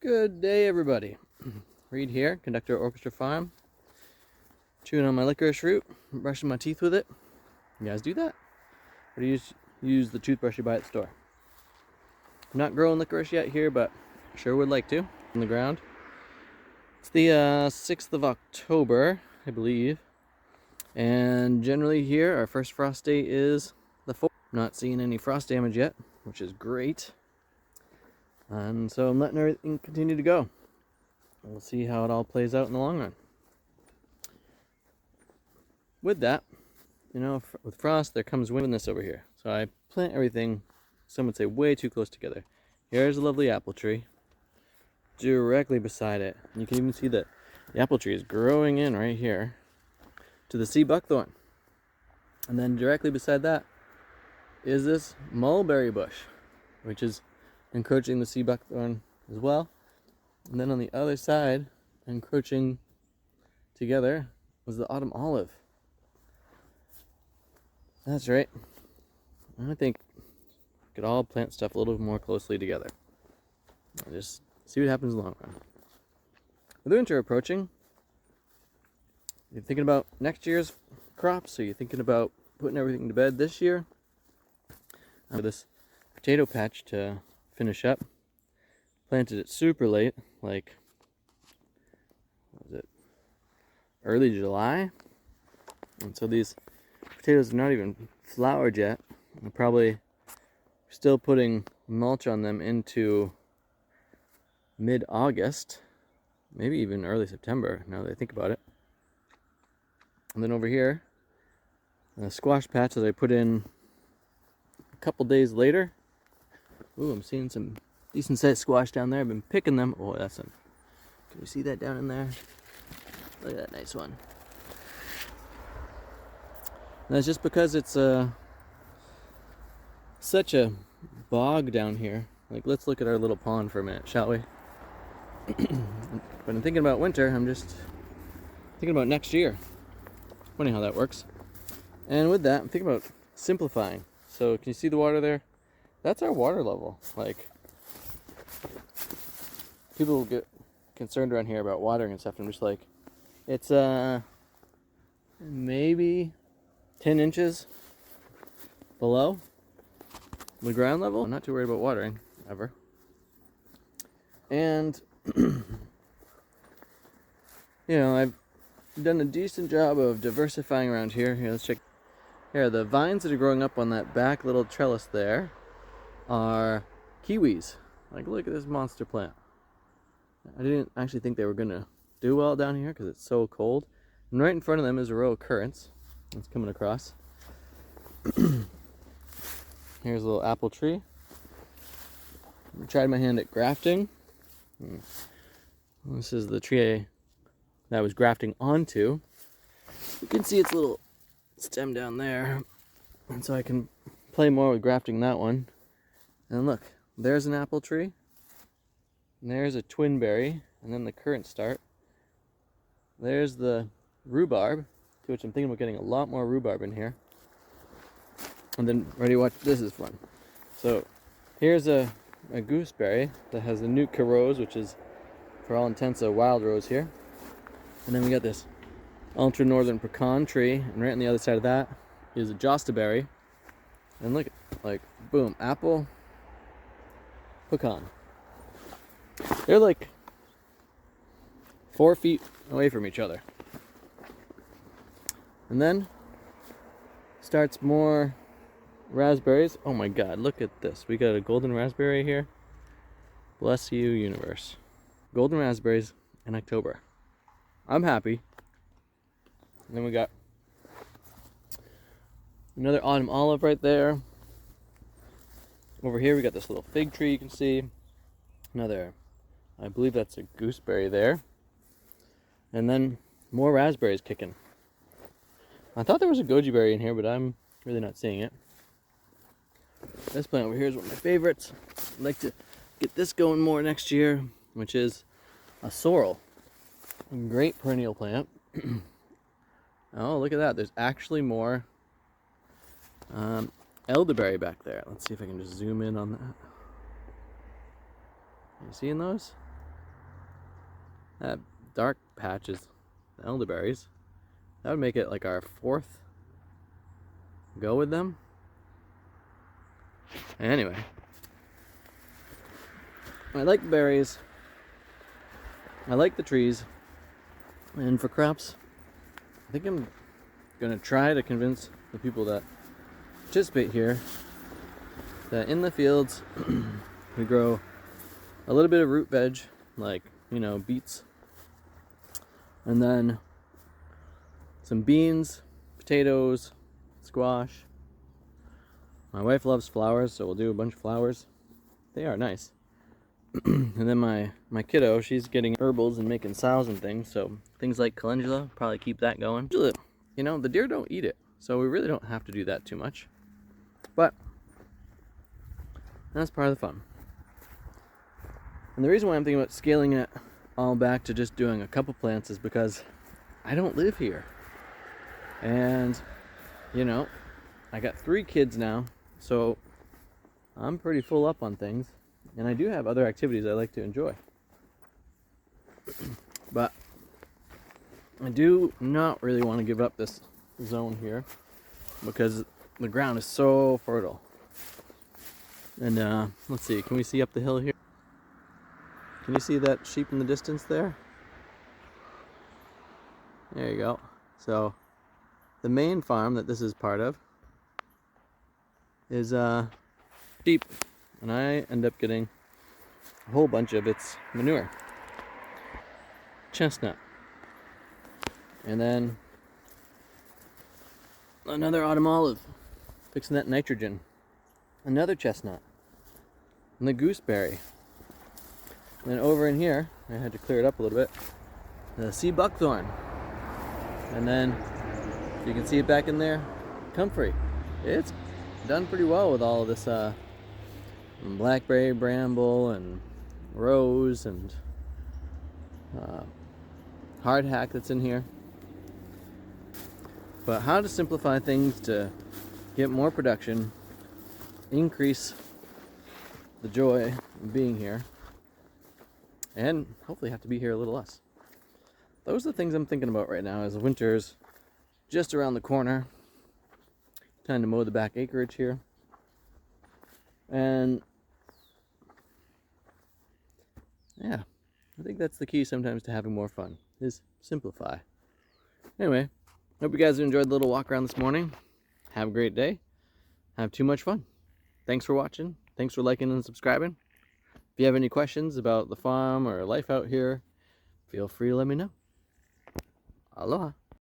Good day, everybody. Reed here, conductor at Orchestra Farm. Chewing on my licorice root, brushing my teeth with it. You guys do that? Or do you use the toothbrush you buy at the store? I'm not growing licorice yet here, but sure would like to. On the ground. It's the 6th of October, I believe. And generally here, our first frost day is the 4th. Not seeing any frost damage yet, which is great. And so I'm letting everything continue to go. We'll see how it all plays out in the long run. With that, with frost, there comes windness over here. So I plant everything, some would say, way too close together. Here's a lovely apple tree. Directly beside it, you can even see that the apple tree is growing in right here to the sea buckthorn. And then directly beside that is this mulberry bush, which is encroaching the sea buckthorn as well. And then on the other side, encroaching together, was the autumn olive. That's right. I think we could all plant stuff a little more closely together. And just see what happens in the long run. With winter approaching, you're thinking about next year's crops, or you're thinking about putting everything to bed this year. I have this potato patch to finish up. Planted it super late, like, what was it, early July? And so these potatoes are not even flowered yet. I'm probably still putting mulch on them into mid-August, maybe even early September, now that I think about it. And then over here, a squash patch that I put in a couple days later. Ooh, I'm seeing some decent sized squash down there. I've been picking them. Oh, that's some. Can you see that down in there? Look at that nice one. And that's just because it's such a bog down here. Like, let's look at our little pond for a minute, shall we? When I'm thinking about winter, I'm just thinking about next year. Funny how that works. And with that, I'm thinking about simplifying. So, can you see the water there? That's our water level. Like, people get concerned around here about watering and stuff. I'm just like, it's maybe 10 inches below the ground level. I'm not too worried about watering, ever. And, I've done a decent job of diversifying around here. Here, let's check. Here, the vines that are growing up on that back little trellis there are kiwis. Like, look at this monster plant. I didn't actually think they were gonna do well down here because it's so cold. And right in front of them is a row of currants that's coming across. Here's a little apple tree. I tried my hand at grafting. This is the tree that I was grafting onto. You can see its little stem down there. And so I can play more with grafting that one. And look, there's an apple tree. And there's a twin berry. And then the currants start. There's the rhubarb, to which I'm thinking about getting a lot more rhubarb in here. And then, ready, watch, this is fun. So, here's a gooseberry that has the Nootka rose, which is, for all intents, a wild rose here. And then we got this ultra northern pecan tree, and right on the other side of that is a jostaberry. And look, like, boom, apple, pecan. They're like 4 feet away from each other. And then starts more raspberries. Oh my god, look at this. We got a golden raspberry here. Bless you, universe. Golden raspberries in October. I'm happy. And then we got another autumn olive right there. Over here we got this little fig tree you can see. Another, I believe that's a gooseberry there. And then more raspberries kicking. I thought there was a goji berry in here, but I'm really not seeing it. This plant over here is one of my favorites. I'd like to get this going more next year, which is a sorrel. A great perennial plant. Oh, look at that. There's actually more elderberry back there. Let's see if I can just zoom in on that. Are you seeing those? That dark patch is elderberries. That would make it like our 4th go with them. Anyway, I like the berries. I like the trees. And for crops, I think I'm gonna try to convince the people that participate here that in the fields we grow a little bit of root veg, like, you know, beets, and then some beans, potatoes, squash. My wife loves flowers, so we'll do a bunch of flowers. They are nice. And then my kiddo, she's getting herbals and making sows and things, so things like calendula, probably keep that going. You know, the deer don't eat it, so we really don't have to do that too much. But that's part of the fun. And the reason why I'm thinking about scaling it all back to just doing a couple plants is because I don't live here. And, you know, I got 3 kids now, so I'm pretty full up on things. And I do have other activities I like to enjoy. But I do not really want to give up this zone here because the ground is so fertile. And let's see, can we see up the hill here? Can you see that sheep in the distance there? There you go. So the main farm that this is part of is sheep, and I end up getting a whole bunch of its manure. Chestnut. And then another autumn olive, fixing that nitrogen. Another chestnut. And the gooseberry. And then over in here, I had to clear it up a little bit, the sea buckthorn. And then, you can see it back in there, comfrey. It's done pretty well with all of this blackberry bramble and rose and hardhack that's in here. But how to simplify things to get more production, increase the joy of being here, and hopefully have to be here a little less. Those are the things I'm thinking about right now as winter's just around the corner. Time to mow the back acreage here. And yeah, I think that's the key sometimes to having more fun, is simplify. Anyway, hope you guys enjoyed the little walk around this morning. Have a great day. Have too much fun. Thanks for watching. Thanks for liking and subscribing. If you have any questions about the farm or life out here, feel free to let me know. Aloha.